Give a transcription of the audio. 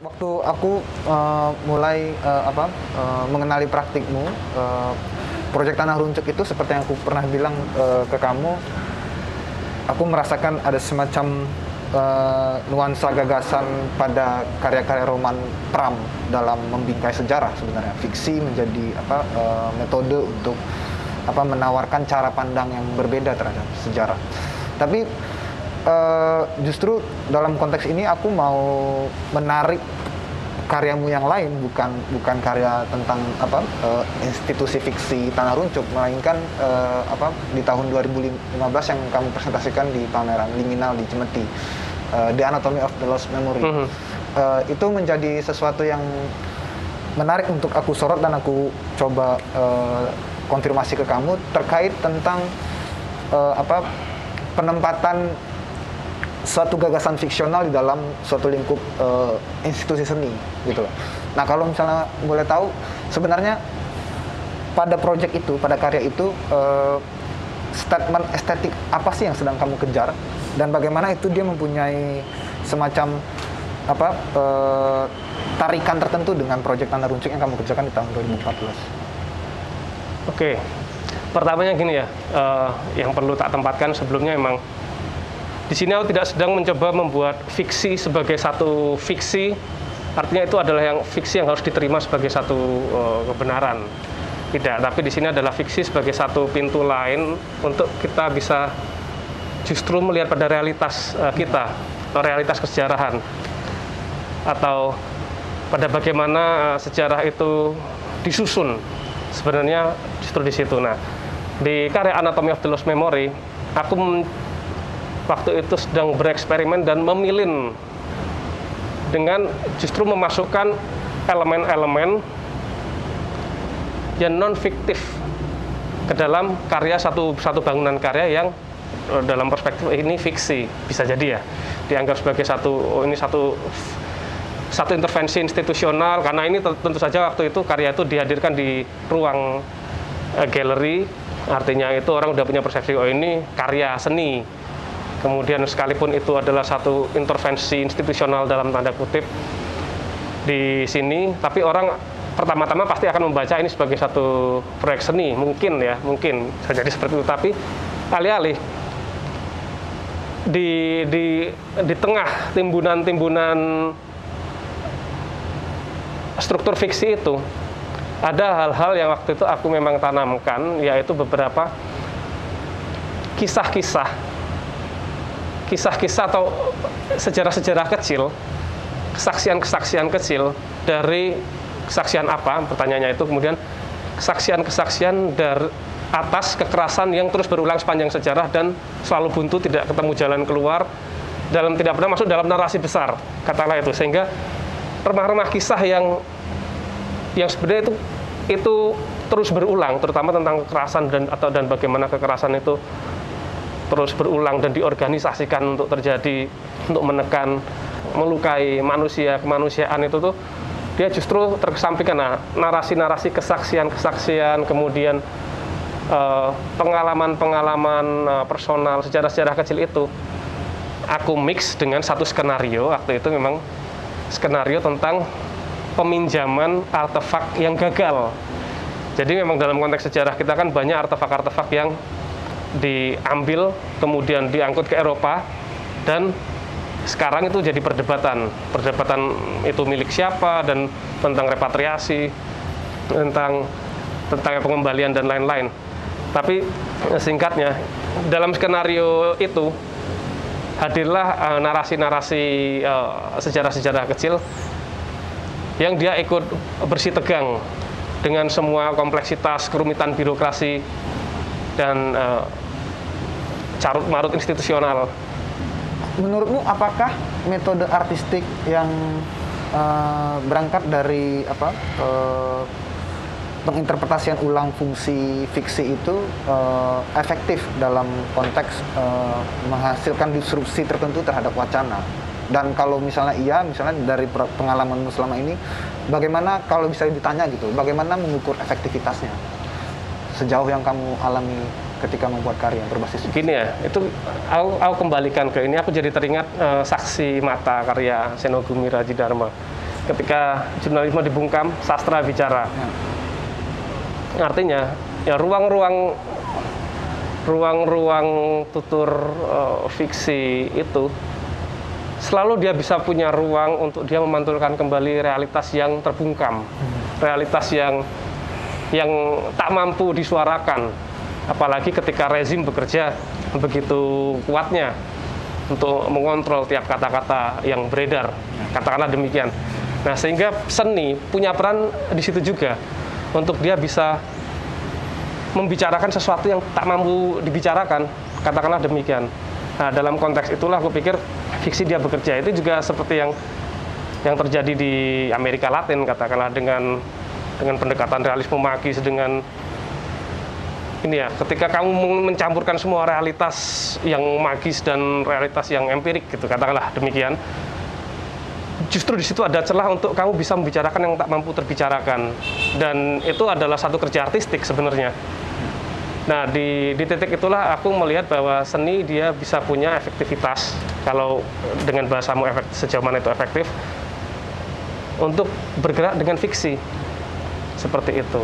Waktu aku mulai mengenali praktikmu, proyek Tanah Runcuk itu seperti yang aku pernah bilang ke kamu, aku merasakan ada semacam nuansa gagasan pada karya-karya roman Pram dalam membingkai sejarah sebenarnya. Fiksi menjadi metode untuk menawarkan cara pandang yang berbeda terhadap sejarah. Tapi justru dalam konteks ini aku mau menarik karyamu yang lain, bukan karya tentang institusi fiksi Tanah Runcuk, melainkan di tahun 2015 yang kamu presentasikan di pameran Liminal di Cemeti, The Anatomy of the Lost Memory. Itu menjadi sesuatu yang menarik untuk aku sorot dan aku coba konfirmasi ke kamu terkait tentang penempatan suatu gagasan fiksional di dalam suatu lingkup institusi seni gitu loh. Nah, kalau misalnya boleh tahu, sebenarnya pada proyek itu, pada karya itu, statement estetik apa sih yang sedang kamu kejar, dan bagaimana itu dia mempunyai semacam tarikan tertentu dengan proyek Tanah Runcuk yang kamu kerjakan di tahun 2014. Oke, pertamanya gini ya, yang perlu tak tempatkan sebelumnya, memang di sini aku tidak sedang mencoba membuat fiksi sebagai satu fiksi, artinya itu adalah yang fiksi yang harus diterima sebagai satu kebenaran. Tidak, tapi di sini adalah fiksi sebagai satu pintu lain untuk kita bisa justru melihat pada realitas kita, atau realitas kesejarahan, atau pada bagaimana sejarah itu disusun. Sebenarnya justru di situ. Nah, di karya Anatomy of the Lost Memory, aku waktu itu sedang bereksperimen dan memilih dengan justru memasukkan elemen-elemen yang non-fiktif ke dalam karya satu bangunan karya yang dalam perspektif ini fiksi, bisa jadi ya dianggap sebagai satu intervensi institusional, karena ini tentu saja waktu itu karya itu dihadirkan di ruang galeri, artinya itu orang udah punya persepsi ini karya seni. Kemudian sekalipun itu adalah satu intervensi institusional dalam tanda kutip di sini, tapi orang pertama-tama pasti akan membaca ini sebagai satu proyek seni, mungkin bisa jadi seperti itu. Tapi alih-alih di tengah timbunan struktur fiksi itu ada hal-hal yang waktu itu aku memang tanamkan, yaitu beberapa kisah-kisah atau sejarah-sejarah kecil, kesaksian-kesaksian kecil dari kesaksian apa, pertanyaannya itu, kemudian kesaksian-kesaksian dari atas kekerasan yang terus berulang sepanjang sejarah dan selalu buntu, tidak ketemu jalan keluar, tidak pernah masuk dalam narasi besar, katakanlah itu, sehingga remah-remah kisah yang sebenarnya itu terus berulang, terutama tentang kekerasan dan bagaimana kekerasan itu terus berulang dan diorganisasikan untuk terjadi, untuk menekan, melukai manusia, kemanusiaan itu tuh dia justru terkesampingkan. Nah, narasi-narasi kesaksian, kemudian pengalaman-pengalaman personal, sejarah-sejarah kecil itu aku mix dengan satu skenario. Waktu itu memang skenario tentang peminjaman artefak yang gagal. Jadi memang dalam konteks sejarah kita kan banyak artefak-artefak yang diambil, kemudian diangkut ke Eropa, dan sekarang itu jadi perdebatan itu milik siapa, dan tentang repatriasi, tentang pengembalian dan lain-lain. Tapi singkatnya, dalam skenario itu hadirlah narasi-narasi sejarah-sejarah kecil yang dia ikut bersih tegang dengan semua kompleksitas, kerumitan birokrasi dan carut-marut institusional. Menurutmu apakah metode artistik yang berangkat dari penginterpretasian ulang fungsi fiksi itu efektif dalam konteks menghasilkan disrupsi tertentu terhadap wacana? Dan kalau misalnya dari pengalamanmu selama ini, bagaimana kalau bisa ditanya gitu, bagaimana mengukur efektivitasnya sejauh yang kamu alami ketika membuat karya yang berbasis gini ya, itu aku kembalikan ke ini, aku jadi teringat Saksi Mata karya Senogumi Rajidharma. ketika jurnalisme dibungkam, sastra bicara. Artinya ya ruang-ruang tutur fiksi itu selalu dia bisa punya ruang untuk dia memantulkan kembali realitas yang terbungkam, realitas yang tak mampu disuarakan, apalagi ketika rezim bekerja begitu kuatnya untuk mengontrol tiap kata-kata yang beredar, katakanlah demikian. Nah, sehingga seni punya peran di situ juga untuk dia bisa membicarakan sesuatu yang tak mampu dibicarakan, katakanlah demikian. Nah, dalam konteks itulah aku pikir fiksi dia bekerja. Itu juga seperti yang terjadi di Amerika Latin, katakanlah dengan pendekatan realisme magis, dengan ini ya, ketika kamu mencampurkan semua realitas yang magis dan realitas yang empirik gitu, katakanlah demikian. Justru di situ ada celah untuk kamu bisa membicarakan yang tak mampu terbicarakan, dan itu adalah satu kerja artistik sebenarnya. Nah, di titik itulah aku melihat bahwa seni dia bisa punya efektivitas, kalau dengan bahasamu sejauh mana itu efektif, untuk bergerak dengan fiksi, seperti itu.